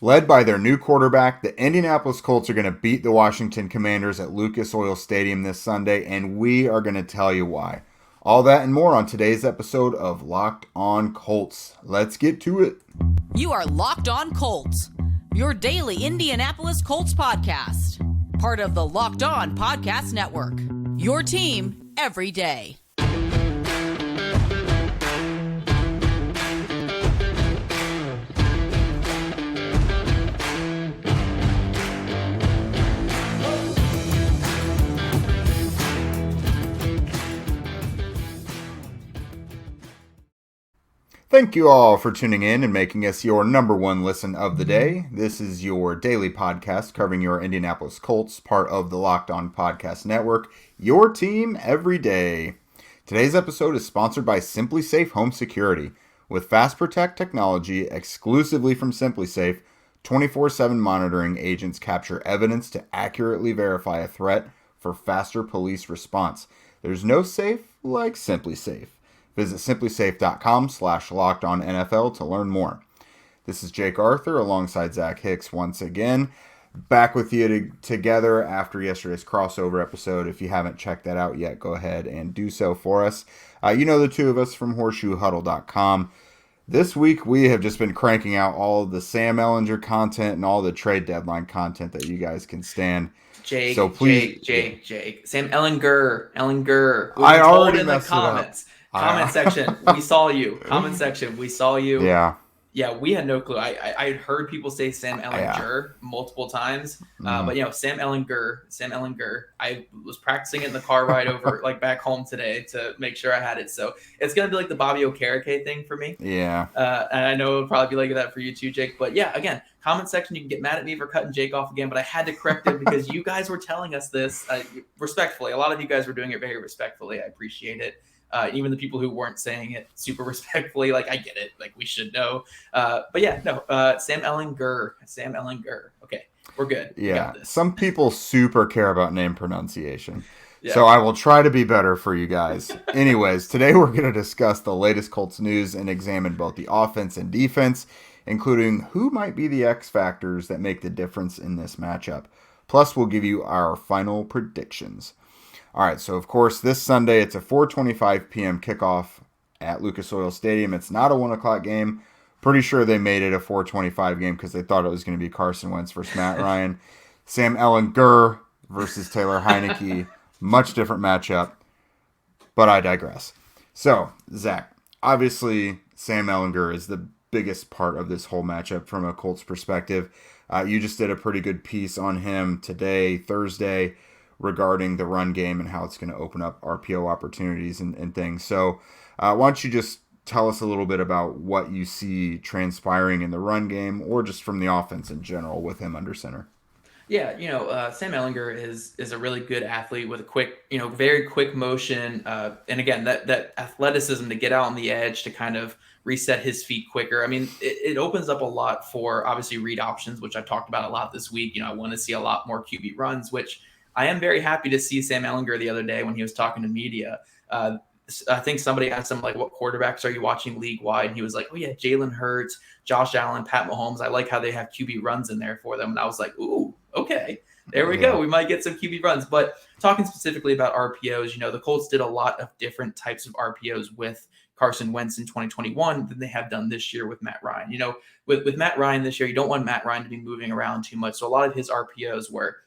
Led by their new quarterback, the Indianapolis Colts are going to beat the Washington Commanders at Lucas Oil Stadium this Sunday, and we are going to tell you why. All that and more on today's episode of Locked On Colts. Let's get to it. You are Locked On Colts, your daily Indianapolis Colts podcast. Part of the Locked On Podcast Network, your team every day. Thank you all for tuning in and making us your number one listen of the day. This is your daily podcast covering your Indianapolis Colts, part of the Locked On Podcast Network, your team every day. Today's episode is sponsored by SimpliSafe Home Security. With Fast Protect technology exclusively from SimpliSafe, 24/7 monitoring agents capture evidence to accurately verify a threat for faster police response. There's no safe like SimpliSafe. Visit simplisafe.com/lockedonnfl to learn more. This is Jake Arthur alongside Zach Hicks once again. Back with you together after yesterday's crossover episode. If you haven't checked that out yet, go ahead and do so for us. You know the two of us from horseshoehuddle.com. This week we have just been cranking out all of the Sam Ehlinger content and all the trade deadline content that you guys can stand. Jake, so please, Jake. Sam Ehlinger. I already in the messed it up. Comment section, we saw you. Comment section, we saw you. Yeah, we had no clue. I had heard people say Sam Ehlinger multiple times, but Sam Ehlinger. I was practicing it in the car ride over, like back home today to make sure I had it. So it's gonna be like the Bobby Okereke thing for me. Yeah. And I know it'll probably be like that for you too, Jake. But yeah, again, comment section. You can get mad at me for cutting Jake off again, but I had to correct him because you guys were telling us this respectfully. A lot of you guys were doing it very respectfully. I appreciate it. Even the people who weren't saying it super respectfully, like I get it, like we should know. Sam Ehlinger. Okay, we're good. Yeah, some people super care about name pronunciation. Yeah. So I will try to be better for you guys. Anyways, today we're going to discuss the latest Colts news and examine both the offense and defense, including who might be the XFactors that make the difference in this matchup. Plus, we'll give you our final predictions. All right, so of course, this Sunday, it's a 4:25 p.m. kickoff at Lucas Oil Stadium. It's not a 1 o'clock game. Pretty sure they made it a 4:25 game because they thought it was going to be Carson Wentz versus Matt Ryan. Sam Ehlinger versus Taylor Heinecke. Much different matchup, but I digress. So, Zach, obviously, Sam Ehlinger is the biggest part of this whole matchup from a Colts perspective. You just did a pretty good piece on him today, Thursday, regarding the run game and how it's going to open up RPO opportunities and things. So why don't you just tell us a little bit about what you see transpiring in the run game or just from the offense in general with him under center? Yeah, Sam Ehlinger is a really good athlete with a quick, very quick motion. And again, that athleticism to get out on the edge to kind of reset his feet quicker. I mean, it opens up a lot for obviously read options, which I've talked about a lot this week. I want to see a lot more QB runs, which I am very happy to see Sam Ehlinger the other day when he was talking to media. I think somebody asked him, like, what quarterbacks are you watching league-wide? And he was like, oh, yeah, Jalen Hurts, Josh Allen, Pat Mahomes. I like how they have QB runs in there for them. And I was like, ooh, okay, there we go. We might get some QB runs. But talking specifically about RPOs, the Colts did a lot of different types of RPOs with Carson Wentz in 2021 than they have done this year with Matt Ryan. With Matt Ryan this year, you don't want Matt Ryan to be moving around too much. So a lot of his RPOs were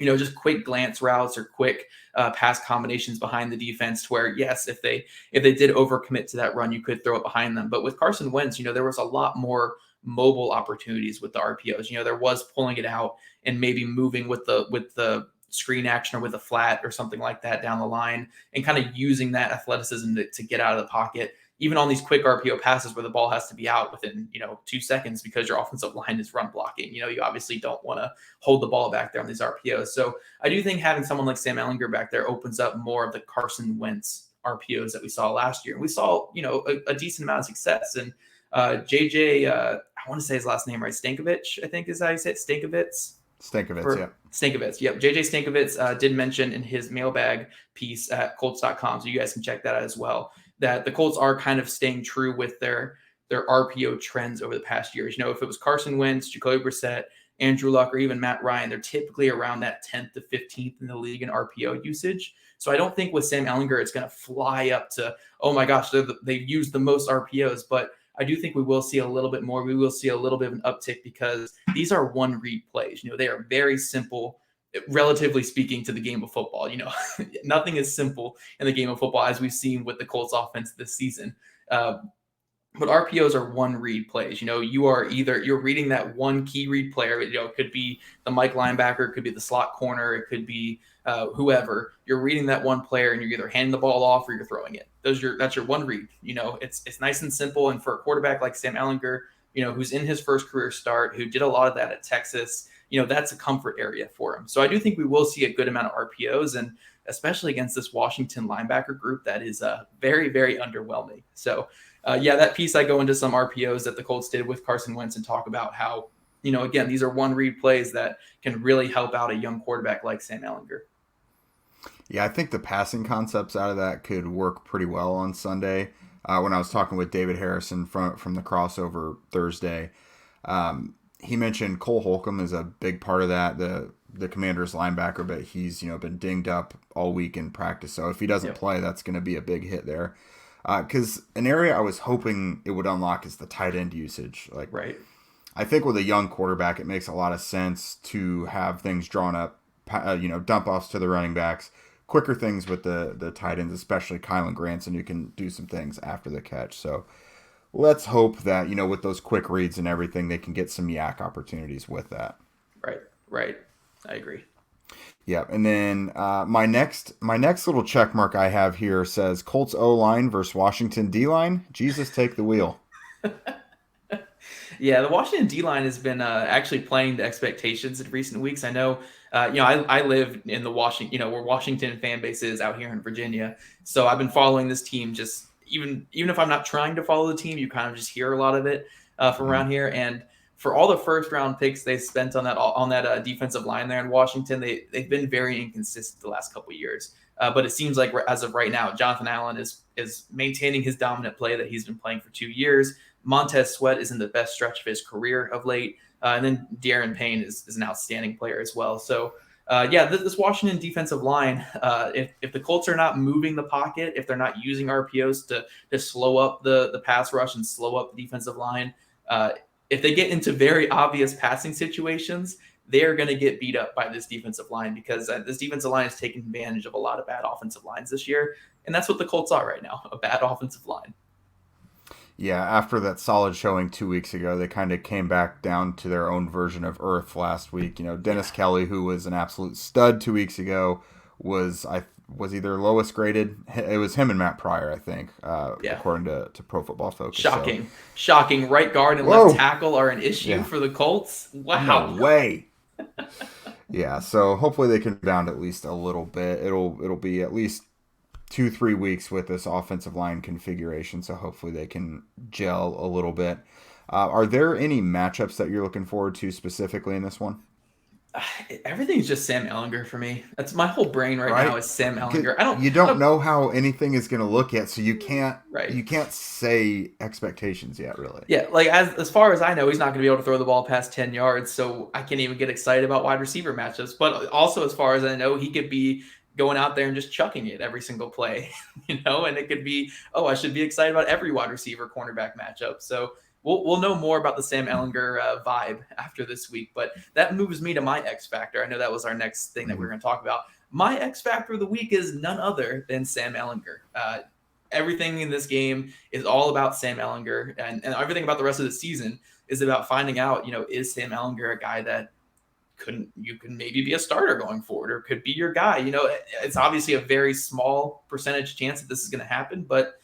just quick glance routes or quick pass combinations behind the defense to where, yes, if they did overcommit to that run, you could throw it behind them. But with Carson Wentz, there was a lot more mobile opportunities with the RPOs. There was pulling it out and maybe moving with the screen action or with a flat or something like that down the line and kind of using that athleticism to get out of the pocket. Even on these quick RPO passes where the ball has to be out within, 2 seconds because your offensive line is run blocking. You obviously don't want to hold the ball back there on these RPOs. So I do think having someone like Sam Ehlinger back there opens up more of the Carson Wentz RPOs that we saw last year. And we saw, a decent amount of success. And JJ, I want to say his last name right, Stankovich, I think is how you say it, Stankovitz. Yeah. Stankovitz, yep. JJ Stankovitz did mention in his mailbag piece at Colts.com, so you guys can check that out as well, that the Colts are kind of staying true with their their RPO trends over the past years. If it was Carson Wentz, Jacoby Brissett, Andrew Luck, or even Matt Ryan, they're typically around that 10th to 15th in the league in RPO usage. So I don't think with Sam Ehlinger, it's going to fly up to, oh my gosh, they've used the most RPOs. But I do think we will see a little bit more. We will see a little bit of an uptick because these are one read plays. They are very simple, relatively speaking, to the game of football. Nothing is simple in the game of football, as we've seen with the Colts offense this season. But RPOs are one read plays. You're reading that one key read player. It could be the Mike linebacker, it could be the slot corner, it could be whoever. You're reading that one player, and you're either handing the ball off or you're throwing it. That's your one read. It's nice and simple. And for a quarterback like Sam Ehlinger, who's in his first career start, who did a lot of that at Texas, that's a comfort area for him. So I do think we will see a good amount of RPOs, and especially against this Washington linebacker group that is very, very underwhelming. So. That piece, I go into some RPOs that the Colts did with Carson Wentz and talk about how, again, these are one read plays that can really help out a young quarterback like Sam Ehlinger. Yeah, I think the passing concepts out of that could work pretty well on Sunday. When I was talking with David Harrison from the crossover Thursday, he mentioned Cole Holcomb is a big part of that, the Commanders linebacker, but he's been dinged up all week in practice. So if he doesn't play, that's going to be a big hit there. Because an area I was hoping it would unlock is the tight end usage. Right. I think with a young quarterback, it makes a lot of sense to have things drawn up, dump offs to the running backs, quicker things with the tight ends, especially Kylan Granson, who can do some things after the catch. So let's hope that, with those quick reads and everything, they can get some yak opportunities with that. Right. I agree. Yeah, and then my next little check mark I have here says Colts O-line versus Washington D-line. Jesus, take the wheel. Yeah, the Washington D-line has been actually playing the expectations in recent weeks. I know, I live in the Washington, where Washington fan base is out here in Virginia. So I've been following this team just even if I'm not trying to follow the team, you kind of just hear a lot of it from around here. And for all the first round picks they spent on that defensive line there in Washington, they've been very inconsistent the last couple of years. But it seems like as of right now, Jonathan Allen is maintaining his dominant play that he's been playing for 2 years. Montez Sweat is in the best stretch of his career of late. And then De'Aaron Payne is an outstanding player as well. So this Washington defensive line, if the Colts are not moving the pocket, if they're not using RPOs to slow up the pass rush and slow up the defensive line, if they get into very obvious passing situations, they're going to get beat up by this defensive line because this defensive line has taken advantage of a lot of bad offensive lines this year. And that's what the Colts are right now, a bad offensive line. Yeah, after that solid showing 2 weeks ago, they kind of came back down to their own version of earth last week. Dennis Kelly, who was an absolute stud 2 weeks ago, was either lowest graded. It was him and Matt Pryor, I think, according to Pro Football Focus. Shocking. Right guard and left tackle are an issue for the Colts. Wow. No way. Yeah, so hopefully they can rebound at least a little bit. It'll be at least 2-3 weeks with this offensive line configuration, so hopefully they can gel a little bit. Are there any matchups that you're looking forward to specifically in this one? Everything's just Sam Ehlinger for me. That's my whole brain right now is Sam Ehlinger. You don't know how anything is going to look yet, so you can't say expectations yet, really. Yeah, like as far as I know, he's not going to be able to throw the ball past 10 yards, so I can't even get excited about wide receiver matchups. But also, as far as I know, he could be going out there and just chucking it every single play, and it could be, I should be excited about every wide receiver cornerback matchup. So we'll know more about the Sam Ehlinger vibe after this week, but that moves me to my X Factor. I know that was our next thing that we were going to talk about. My X Factor of the week is none other than Sam Ehlinger. Everything in this game is all about Sam Ehlinger, and everything about the rest of the season is about finding out, is Sam Ehlinger a guy that you can maybe be a starter going forward or could be your guy? It's obviously a very small percentage chance that this is going to happen, but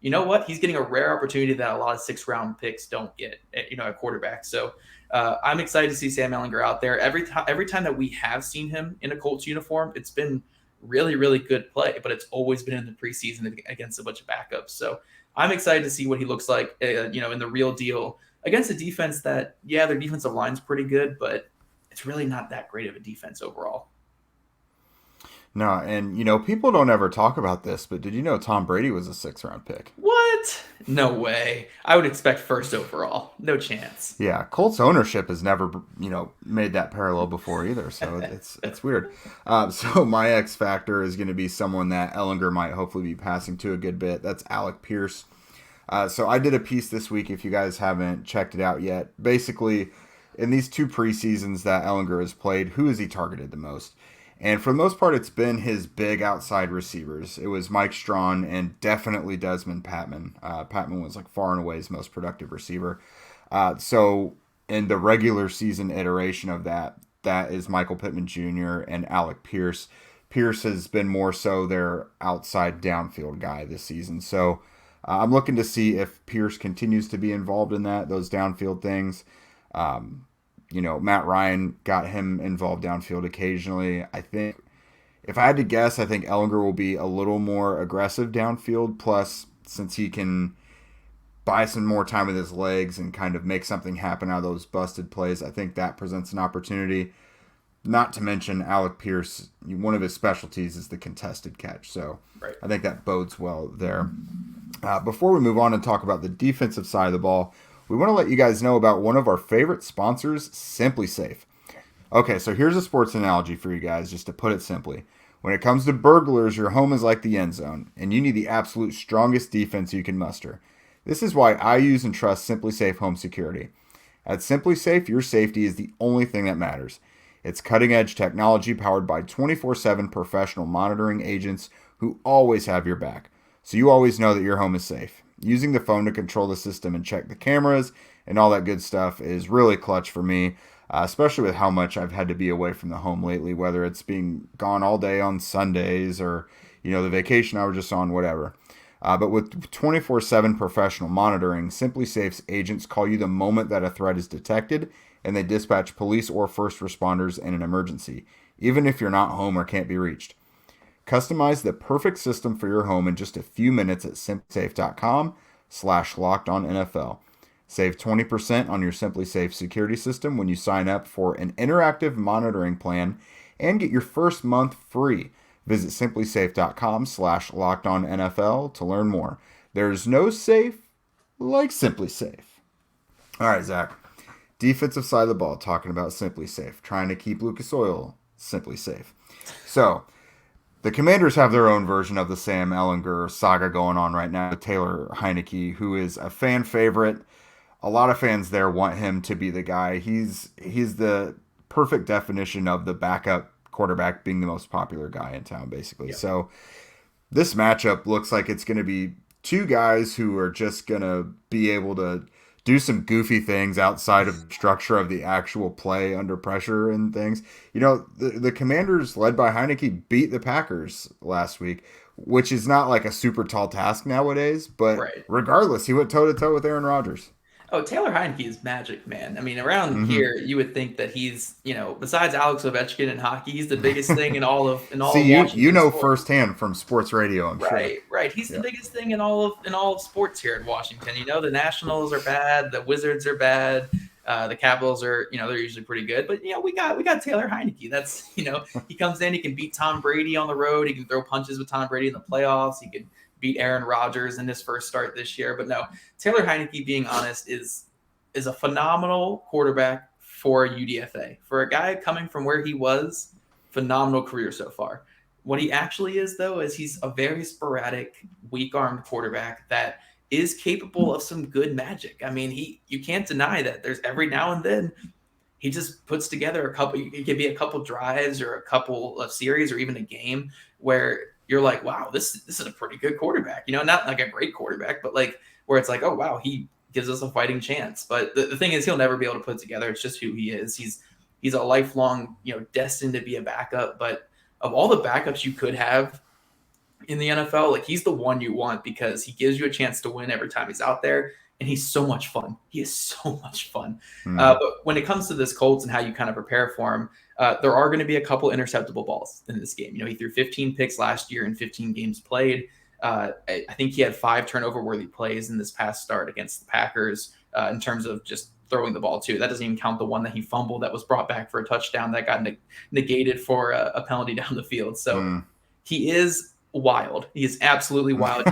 you know what? He's getting a rare opportunity that a lot of 6th-round picks don't get, at quarterback. So I'm excited to see Sam Ehlinger out there. Every time that we have seen him in a Colts uniform, it's been really, really good play, but it's always been in the preseason against a bunch of backups. So I'm excited to see what he looks like, in the real deal against a defense that, their defensive line's pretty good, but it's really not that great of a defense overall. No, and people don't ever talk about this, but did you know Tom Brady was a 6th round pick? What? No way. I would expect first overall. No chance. Yeah, Colts ownership has never, made that parallel before either. So it's weird. So my X factor is going to be someone that Ehlinger might hopefully be passing to a good bit. That's Alec Pierce. So I did a piece this week. If you guys haven't checked it out yet, basically in these 2 preseasons that Ehlinger has played, who has he targeted the most? And for the most part, it's been his big outside receivers. It was Mike Strawn and definitely Desmond Patman. Patman was like far and away his most productive receiver. So in the regular season iteration of that is Michael Pittman Jr. and Alec Pierce. Pierce has been more so their outside downfield guy this season. So I'm looking to see if Pierce continues to be involved in those downfield things. Matt Ryan got him involved downfield occasionally. I think if I had to guess, I think Ehlinger will be a little more aggressive downfield. Plus, since he can buy some more time with his legs and kind of make something happen out of those busted plays, I think that presents an opportunity. Not to mention Alec Pierce, one of his specialties is the contested catch. So Right. I think that bodes well there. Before we move on and talk about the defensive side of the ball, we want to let you guys know about one of our favorite sponsors, SimpliSafe. Okay, so here's a sports analogy for you guys, just to put it simply. When it comes to burglars, your home is like the end zone, and you need the absolute strongest defense you can muster. This is why I use and trust SimpliSafe Home Security. At SimpliSafe, your safety is the only thing that matters. It's cutting-edge technology powered by 24/7 professional monitoring agents who always have your back, so you always know that your home is safe. Using the phone to control the system and check the cameras and all that good stuff is really clutch for me, especially with how much I've had to be away from the home lately, whether it's being gone all day on Sundays or, the vacation I was just on, whatever. But with 24/7 professional monitoring, SimpliSafe's agents call you the moment that a threat is detected, and they dispatch police or first responders in an emergency, even if you're not home or can't be reached. Customize the perfect system for your home in just a few minutes at simplisafe.com/lockedonnfl. Save 20% on your SimpliSafe security system when you sign up for an interactive monitoring plan and get your first month free. Visit simplisafe.com/lockedonnfl to learn more. There's no safe like SimpliSafe. All right, Zach. Defensive side of the ball, talking about SimpliSafe, trying to keep Lucas Oil SimpliSafe. So, the Commanders have their own version of the Sam Ehlinger saga going on right now with Taylor Heinecke, who is a fan favorite. A lot of fans there want him to be the guy. He's the perfect definition of the backup quarterback being the most popular guy in town, basically. Yep. So this matchup looks like it's going to be 2 guys who are just going to be able to do some goofy things outside of the structure of the actual play under pressure and things. The Commanders, led by Heinecke, beat the Packers last week, which is not like a super tall task nowadays. But Regardless, he went toe-to-toe with Aaron Rodgers. Oh, Taylor Heinecke is magic, man. I mean, around here, you would think that he's, besides Alex Ovechkin in hockey, he's the biggest thing in all of See, Washington sports. Firsthand from sports radio, I'm sure. Right. He's the biggest thing in all of sports here in Washington. The Nationals are bad, the Wizards are bad, the Capitals are, they're usually pretty good. But we got Taylor Heinecke. That's he comes in, he can beat Tom Brady on the road, he can throw punches with Tom Brady in the playoffs, he could beat Aaron Rodgers in his first start this year. But no, Taylor Heinecke, being honest, is a phenomenal quarterback for UDFA. For a guy coming from where he was, phenomenal career so far. What he actually is, though, is he's a very sporadic, weak-armed quarterback that is capable of some good magic. I mean, you can't deny that. There's every now and then he just puts together a couple. It could be a couple drives or a couple of series or even a game where you're like, wow, this is a pretty good quarterback. Not like a great quarterback, but like where it's like, oh wow, he gives us a fighting chance. But the thing is, he'll never be able to put together. It's just who he is. He's a lifelong, destined to be a backup. But of all the backups you could have in the NFL, like he's the one you want because he gives you a chance to win every time he's out there. And he's so much fun. He is so much fun. But when it comes to this Colts and how you kind of prepare for him, there are going to be a couple interceptable balls in this game. He threw 15 picks last year in 15 games played. I think he had 5 turnover-worthy plays in this past start against the Packers in terms of just throwing the ball too. That doesn't even count the one that he fumbled that was brought back for a touchdown that got negated for a penalty down the field. So he is wild. He is absolutely wild.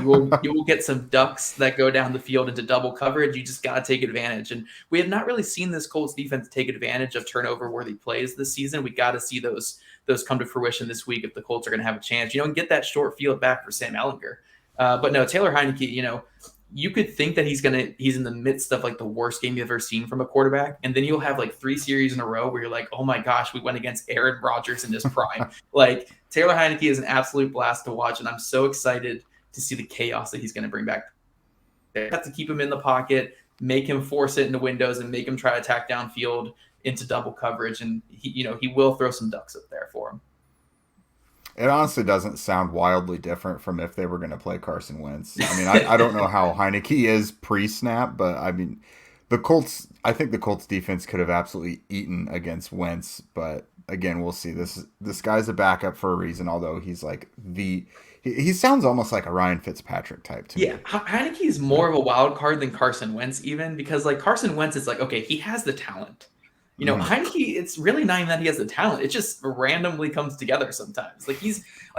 You will get some ducks that go down the field into double coverage. You just got to take advantage. And we have not really seen this Colts defense take advantage of turnover-worthy plays this season. We got to see those come to fruition this week if the Colts are going to have a chance. And get that short field back for Sam Ehlinger. But no, Taylor Heinecke, you could think that he's in the midst of like the worst game you've ever seen from a quarterback. And then you'll have like 3 series in a row where you're like, oh my gosh, we went against Aaron Rodgers in his prime. Like Taylor Heinecke is an absolute blast to watch. And I'm so excited to see the chaos that he's going to bring back. They have to keep him in the pocket, make him force it into windows and make him try to attack downfield into double coverage. And he will throw some ducks up there for him. It honestly doesn't sound wildly different from if they were going to play Carson Wentz. I mean, I don't know how Heinecke is pre-snap, but I mean, I think the Colts defense could have absolutely eaten against Wentz, but again, we'll see. This guy's a backup for a reason, although he's like he sounds almost like a Ryan Fitzpatrick type to me. Yeah, Heinecke is more of a wild card than Carson Wentz even, because like Carson Wentz is like, okay, he has the talent. Heinecke, it's really not even that he has the talent. It just randomly comes together sometimes. Like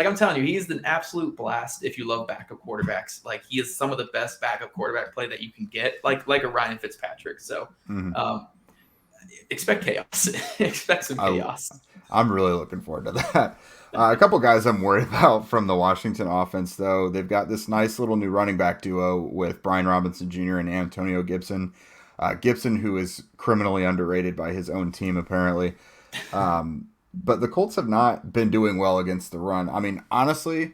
I'm telling you, he's an absolute blast if you love backup quarterbacks. Like he is some of the best backup quarterback play that you can get, like a Ryan Fitzpatrick. So expect chaos. Expect some chaos. I'm really looking forward to that. A couple guys I'm worried about from the Washington offense, though. They've got this nice little new running back duo with Brian Robinson Jr. and Antonio Gibson. Gibson, who is criminally underrated by his own team, apparently. But the Colts have not been doing well against the run. I mean, honestly,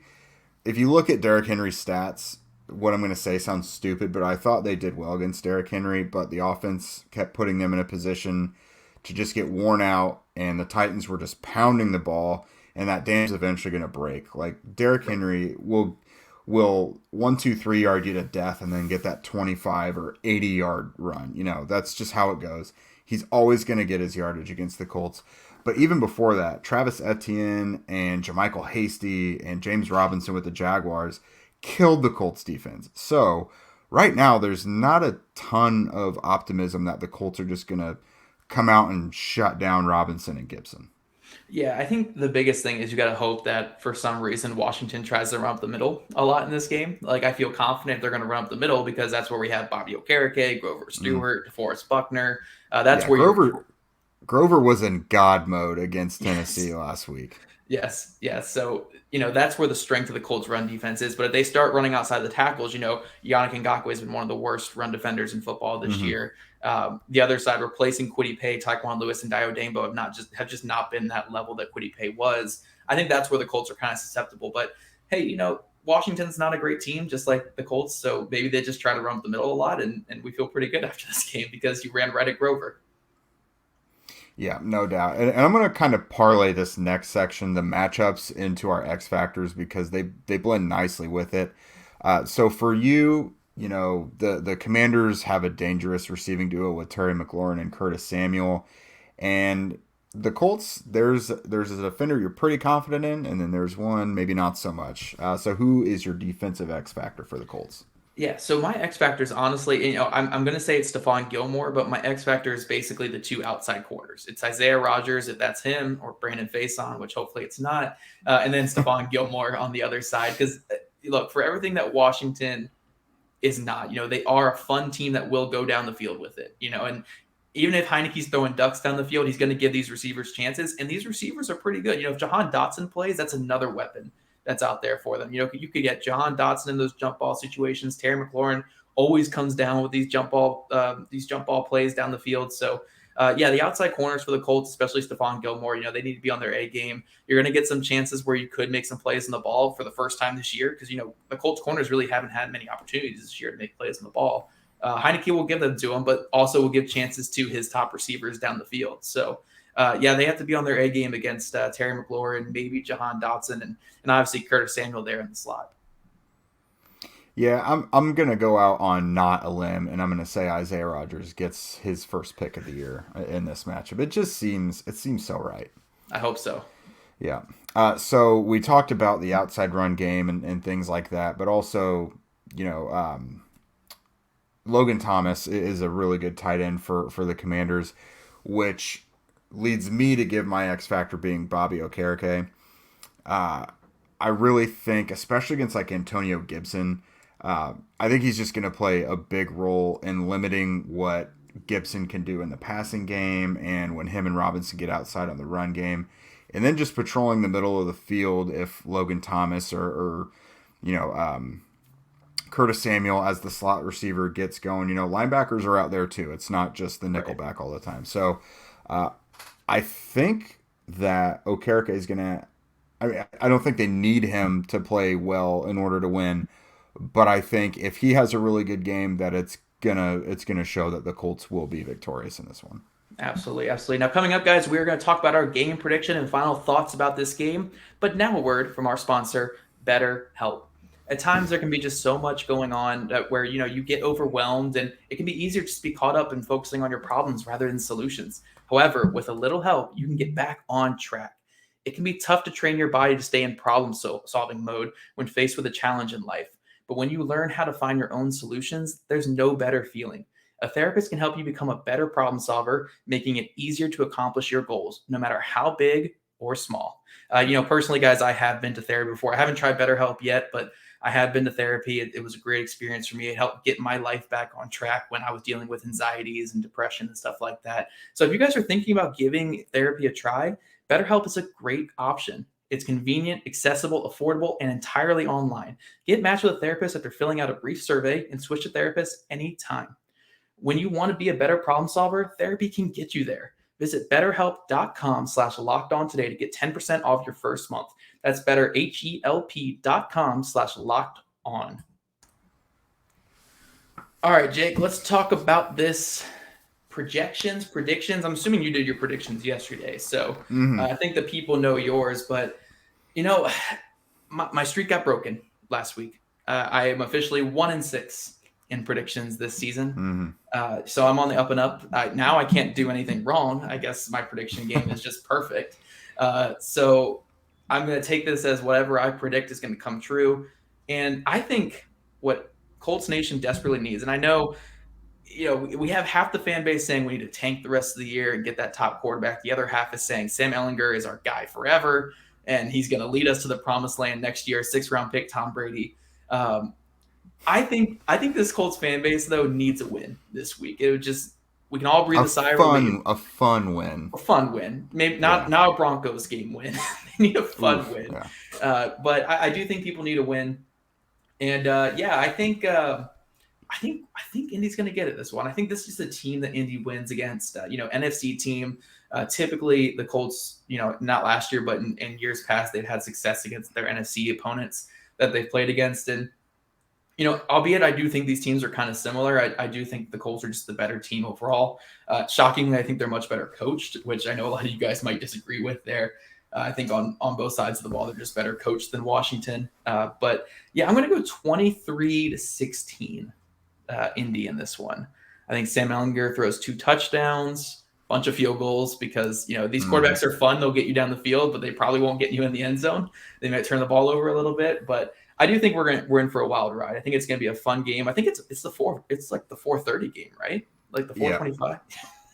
if you look at Derrick Henry's stats, what I'm going to say sounds stupid, but I thought they did well against Derrick Henry, but the offense kept putting them in a position to just get worn out, and the Titans were just pounding the ball, and that dam's eventually going to break. Like, Derrick Henry will 1-2-3 yard you to death and then get that 25 or 80 yard run. That's just how it goes. He's always going to get his yardage against the Colts. But even before that, Travis Etienne and JaMychal Hasty and James Robinson with the Jaguars killed the Colts defense. So right now there's not a ton of optimism that the Colts are just going to come out and shut down Robinson and Gibson. Yeah, I think the biggest thing is you got to hope that for some reason Washington tries to run up the middle a lot in this game. Like, I feel confident they're going to run up the middle because that's where we have Bobby Okereke, Grover Stewart, DeForest Buckner. Grover was in God mode against Tennessee last week. Yes. So, that's where the strength of the Colts run defense is. But if they start running outside the tackles, Yannick Ngakoue has been one of the worst run defenders in football this year. The other side, replacing Kwity Paye, Tyquan Lewis, and Dio Dambo have just not been that level that Kwity Paye was. I think that's where the Colts are kind of susceptible. But hey, Washington's not a great team, just like the Colts. So maybe they just try to run up the middle a lot, and we feel pretty good after this game because you ran right at Grover. Yeah, no doubt. And I'm going to kind of parlay this next section, the matchups, into our X Factors because they blend nicely with it. So for you, the Commanders have a dangerous receiving duo with Terry McLaurin and Curtis Samuel. And the Colts, there's a defender you're pretty confident in, and then there's one maybe not so much. So who is your defensive X Factor for the Colts? Yeah, so my X factor is honestly, I'm going to say it's Stephon Gilmore, but my X factor is basically the 2 outside corners. It's Isaiah Rodgers, if that's him, or Brandon Faison, which hopefully it's not, and then Stephon Gilmore on the other side. Because, look, for everything that Washington is not, they are a fun team that will go down the field with it, and even if Heinecke's throwing ducks down the field, he's going to give these receivers chances, and these receivers are pretty good. If Jahan Dotson plays, that's another weapon that's out there for them. You could get Jahan Dotson in those jump ball situations. Terry McLaurin always comes down with these jump ball plays down the field. So, the outside corners for the Colts, especially Stephon Gilmore, they need to be on their A game. You're going to get some chances where you could make some plays on the ball for the first time this year because, the Colts corners really haven't had many opportunities this year to make plays on the ball. Heinecke will give them to him, but also will give chances to his top receivers down the field. So, they have to be on their A game against Terry McLaurin, maybe Jahan Dotson, and obviously Curtis Samuel there in the slot. Yeah, I'm going to go out on not a limb, and I'm going to say Isaiah Rodgers gets his first pick of the year in this matchup. It seems so right. I hope so. Yeah. So we talked about the outside run game and things like that, but also, Logan Thomas is a really good tight end for the Commanders, which leads me to give my X factor being Bobby Okereke. I really think, especially against like Antonio Gibson, I think he's just going to play a big role in limiting what Gibson can do in the passing game and when him and Robinson get outside on the run game. And then just patrolling the middle of the field if Logan Thomas or Curtis Samuel as the slot receiver gets going. Linebackers are out there too. It's not just the nickelback all the time. So I think that Okereke is going to I don't think they need him to play well in order to win, but I think if he has a really good game, that it's gonna show that the Colts will be victorious in this one. Absolutely, absolutely. Now, coming up, guys, we're going to talk about our game prediction and final thoughts about this game. But now, a word from our sponsor, BetterHelp. At times, there can be just so much going on where you get overwhelmed, and it can be easier just to be caught up in focusing on your problems rather than solutions. However, with a little help, you can get back on track. It can be tough to train your body to stay in problem-solving mode when faced with a challenge in life. But when you learn how to find your own solutions, there's no better feeling. A therapist can help you become a better problem solver, making it easier to accomplish your goals, no matter how big or small. Personally, guys, I have been to therapy before. I haven't tried BetterHelp yet, but I have been to therapy. It was a great experience for me. It helped get my life back on track when I was dealing with anxieties and depression and stuff like that. So if you guys are thinking about giving therapy a try, BetterHelp is a great option. It's convenient, accessible, affordable, and entirely online. Get matched with a therapist after filling out a brief survey and switch to therapist anytime. When you want to be a better problem solver, therapy can get you there. Visit betterhelp.com/lockedon today to get 10% off your first month. That's betterhelp.com/lockedon. All right, Jake, let's talk about this. Predictions. I'm assuming you did your predictions yesterday, so I think the people know yours. But my streak got broken last week. I am officially 1-6 in predictions this season. So I'm on the up and up. Now I can't do anything wrong. I guess my prediction game is just perfect. So I'm going to take this as whatever I predict is going to come true. And I think what Colts Nation desperately needs, and I know we have half the fan base saying we need to tank the rest of the year and get that top quarterback. The other half is saying Sam Ehlinger is our guy forever, and he's going to lead us to the promised land next year. 6th-round pick Tom Brady. I think this Colts fan base though needs a win this week. We can all breathe a sigh of relief. A fun win. A fun win. Maybe not a Broncos game win. They need a fun win. Yeah. But I do think people need a win, and I think Indy's going to get it this one. I think this is a team that Indy wins against. NFC team. Typically, the Colts, not last year, but in years past, they've had success against their NFC opponents that they've played against. And albeit I do think these teams are kind of similar. I do think the Colts are just the better team overall. Shockingly, I think they're much better coached, which I know a lot of you guys might disagree with there. I think on both sides of the ball, they're just better coached than Washington. But yeah, I'm going to go 23-16 Indy in this one. I think Sam Ehlinger throws 2 touchdowns, bunch of field goals because, these quarterbacks are fun. They'll get you down the field, but they probably won't get you in the end zone. They might turn the ball over a little bit, but I do think we're in for a wild ride. I think it's going to be a fun game. I think it's like the 4:30 game, right? Like the 4:25.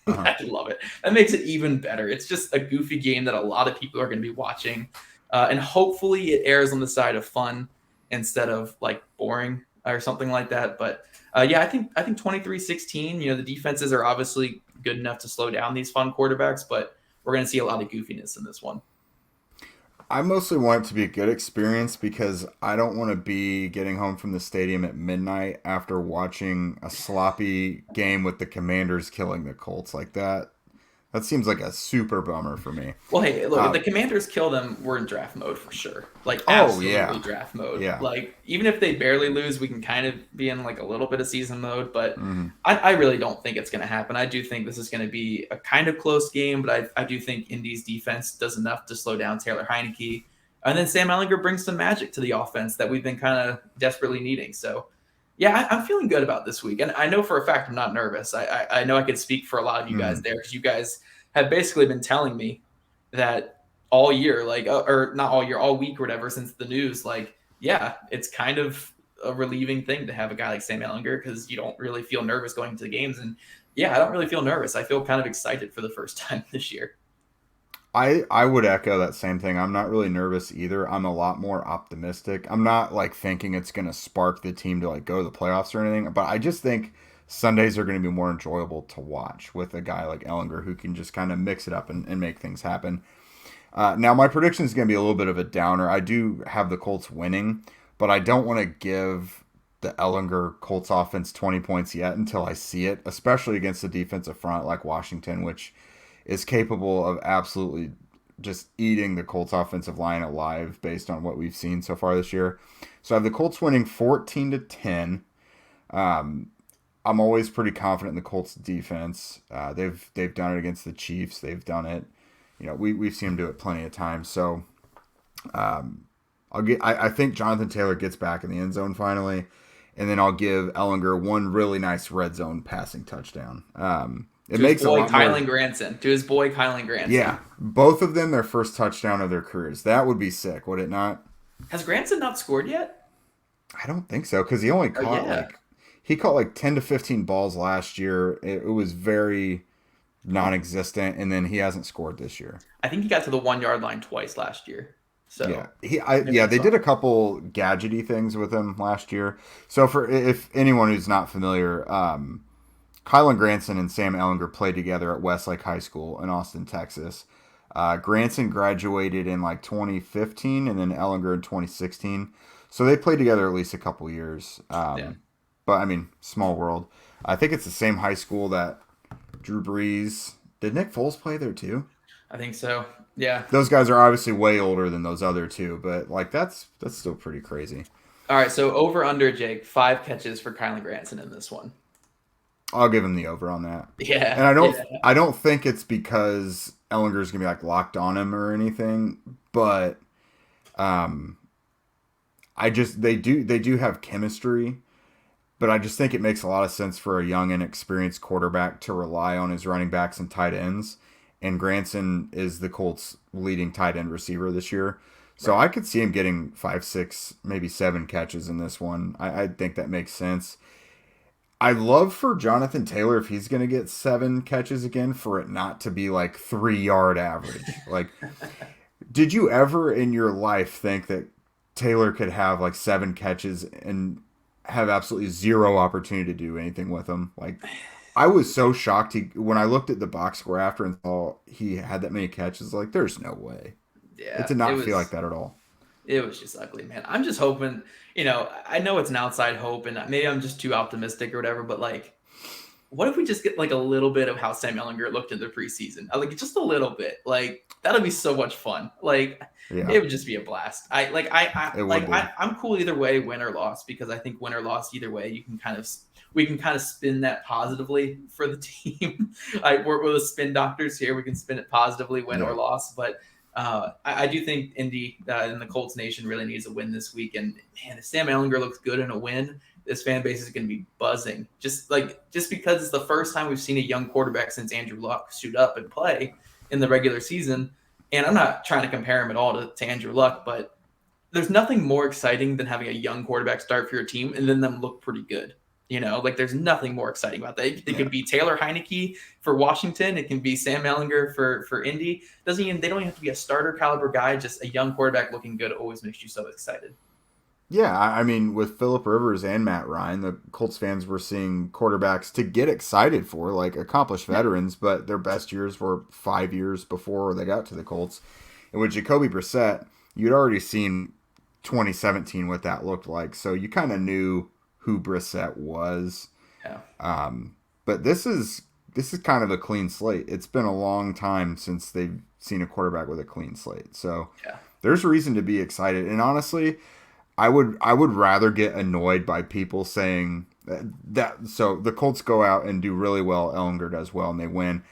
Yeah. I love it. That makes it even better. It's just a goofy game that a lot of people are going to be watching, and hopefully it airs on the side of fun instead of like boring or something like that. But I think 23-16. The defenses are obviously good enough to slow down these fun quarterbacks, but we're going to see a lot of goofiness in this one. I mostly want it to be a good experience because I don't want to be getting home from the stadium at midnight after watching a sloppy game with the Commanders killing the Colts like that. That seems like a super bummer for me. Well, hey, look, if the Commanders kill them, we're in draft mode for sure. Like, absolutely draft mode. Yeah. Like, even if they barely lose, we can kind of be in like a little bit of season mode. But I really don't think it's going to happen. I do think this is going to be a kind of close game, but I do think Indy's defense does enough to slow down Taylor Heinecke. And then Sam Ehlinger brings some magic to the offense that we've been kind of desperately needing. So, yeah, I'm feeling good about this week. And I know for a fact I'm not nervous. I know I could speak for a lot of you guys there because you guys have basically been telling me that all year, like, or not all year, all week or whatever since the news, like, yeah, it's kind of a relieving thing to have a guy like Sam Ehlinger, because you don't really feel nervous going into the games. And yeah, I don't really feel nervous. I feel kind of excited for the first time this year. I would echo that same thing. I'm not really nervous either. I'm a lot more optimistic. I'm not like thinking it's going to spark the team to like go to the playoffs or anything, but I just think Sundays are going to be more enjoyable to watch with a guy like Ehlinger who can just kind of mix it up and make things happen. Now, my prediction is going to be a little bit of a downer. I do have the Colts winning, but I don't want to give the Ehlinger Colts offense 20 points yet until I see it, especially against a defensive front like Washington, which is capable of absolutely just eating the Colts offensive line alive based on what we've seen so far this year. So I have the Colts winning 14-10. I'm always pretty confident in the Colts defense. They've done it against the Chiefs. They've done it. We've seen them do it plenty of times. So I think Jonathan Taylor gets back in the end zone finally, and then I'll give Ehlinger one really nice red zone passing touchdown. It to makes his boy, a lot Kylan more. Granson. To his boy, Kylan Granson. Yeah, both of them their first touchdown of their careers. That would be sick, would it not? Has Granson not scored yet? I don't think so, because he only caught he caught like 10 to 15 balls last year. It was very non-existent, and then he hasn't scored this year. I think he got to the 1 yard line twice last year. So they did a couple gadgety things with him last year. So if anyone who's not familiar, Kylan Granson and Sam Ehlinger played together at Westlake High School in Austin, Texas. Granson graduated in like 2015, and then Ehlinger in 2016. So they played together at least a couple years. But I mean, small world. I think it's the same high school that Drew Brees. Did Nick Foles play there too? I think so. Yeah. Those guys are obviously way older than those other two, but like that's still pretty crazy. All right, so over under, Jake, 5 catches for Kylan Granson in this one. I'll give him the over on that. Yeah. And I don't think it's because Ehlinger's gonna be like locked on him or anything, but they do have chemistry, but I just think it makes a lot of sense for a young and experienced quarterback to rely on his running backs and tight ends. And Granson is the Colts' leading tight end receiver this year. So I could see him getting 5, 6, maybe 7 catches in this one. I think that makes sense. I love for Jonathan Taylor, if he's going to get 7 catches again, for it not to be like 3-yard average. Like, did you ever in your life think that Taylor could have like 7 catches and have absolutely zero opportunity to do anything with them? Like, I was so shocked when I looked at the box score after and saw he had that many catches. Like, there's no way. Yeah, it did not feel like that at all. It was just ugly, man. I'm just hoping, I know it's an outside hope, and maybe I'm just too optimistic or whatever, but like, what if we just get like a little bit of how Sam Ehlinger looked in the preseason? Like, just a little bit. Like, that'll be so much fun. Like, It would just be a blast. I'm cool either way, win or loss, because I think win or loss either way, we can kind of spin that positively for the team. I work with the spin doctors here. We can spin it positively, win or loss. But I do think Indy and the Colts Nation really needs a win this week. And man, if Sam Ehlinger looks good in a win, this fan base is going to be buzzing. Just because it's the first time we've seen a young quarterback since Andrew Luck suit up and play in the regular season. And I'm not trying to compare him at all to Andrew Luck, but there's nothing more exciting than having a young quarterback start for your team and then them look pretty good. Like there's nothing more exciting about that. It could be Taylor Heinecke for Washington. It can be Sam Ehlinger for Indy. They don't even have to be a starter caliber guy. Just a young quarterback looking good always makes you so excited. Yeah, I mean, with Phillip Rivers and Matt Ryan, the Colts fans were seeing quarterbacks to get excited for, like accomplished veterans, but their best years were 5 years before they got to the Colts. And with Jacoby Brissett, you'd already seen 2017 what that looked like, so you kind of knew who Brissett was. Yeah. But this is kind of a clean slate. It's been a long time since they've seen a quarterback with a clean slate, so there's reason to be excited. And honestly, I would rather get annoyed by people saying that. So the Colts go out and do really well. Ehlinger does well and they win.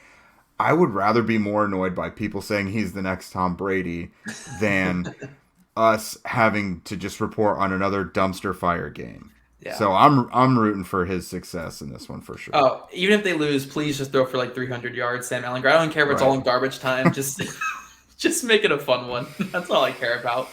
I would rather be more annoyed by people saying he's the next Tom Brady than us having to just report on another dumpster fire game. Yeah. So I'm rooting for his success in this one for sure. Oh, even if they lose, please just throw for like 300 yards, Sam Ehlinger. I don't care if it's all in garbage time. Just make it a fun one. That's all I care about.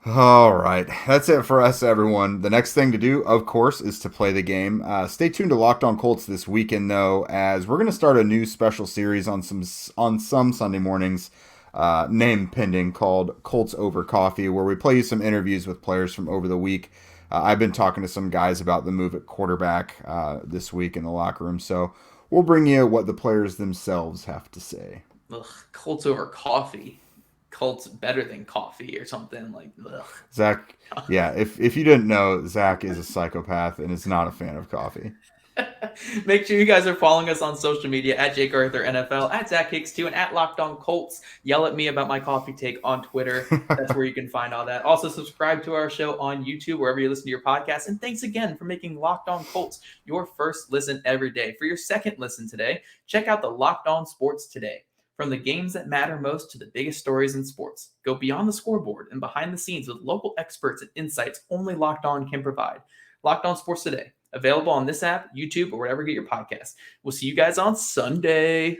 All right. That's it for us, everyone. The next thing to do, of course, is to play the game. Stay tuned to Locked On Colts this weekend, though, as we're going to start a new special series on some Sunday mornings, name pending, called Colts Over Coffee, where we play you some interviews with players from over the week. I've been talking to some guys about the move at quarterback this week in the locker room, so we'll bring you what the players themselves have to say. Ugh, Colts over coffee. Colts better than coffee or something like. Ugh. Zach, yeah, if you didn't know, Zach is a psychopath and is not a fan of coffee. Make sure you guys are following us on social media at Jake Arthur NFL, at Zach Hicks 2, and at Locked On Colts. Yell at me about my coffee take on Twitter. That's where you can find all that. Also, subscribe to our show on YouTube, wherever you listen to your podcast. And thanks again for making Locked On Colts your first listen every day. For your second listen today, check out the Locked On Sports Today. From the games that matter most to the biggest stories in sports, go beyond the scoreboard and behind the scenes with local experts and insights only Locked On can provide. Locked On Sports Today, available on this app, YouTube, or wherever you get your podcasts. We'll see you guys on Sunday.